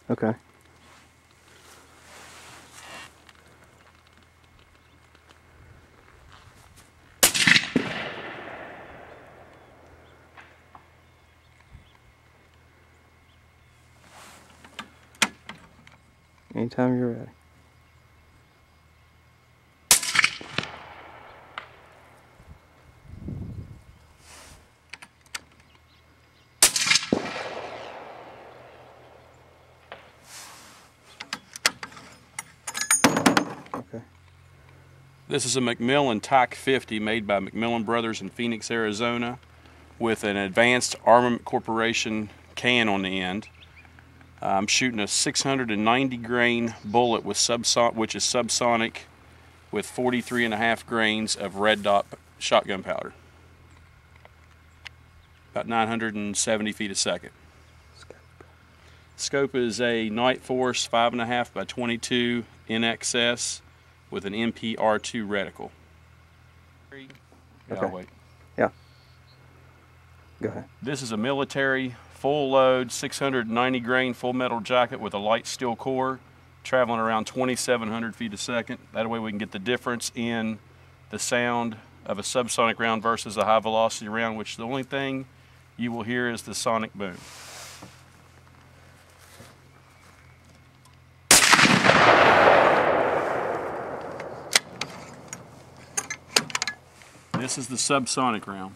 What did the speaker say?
Okay. Anytime you're ready. Okay. This is a Macmillan TAC 50 made by Macmillan Brothers in Phoenix, Arizona, with an Advanced Armament Corporation can on the end. I'm shooting a 690 grain bullet with which is subsonic, with 43.5 grains of red dot shotgun powder. About 970 feet a second. Scope is a Night Force 5.5 by 22 NXS with an MP-R2 reticle. Okay. I'll wait. Yeah. Go ahead. This is a military full load 690 grain full metal jacket with a light steel core, traveling around 2,700 feet a second. That way we can get the difference in the sound of a subsonic round versus a high velocity round, which the only thing you will hear is the sonic boom. This is the subsonic round.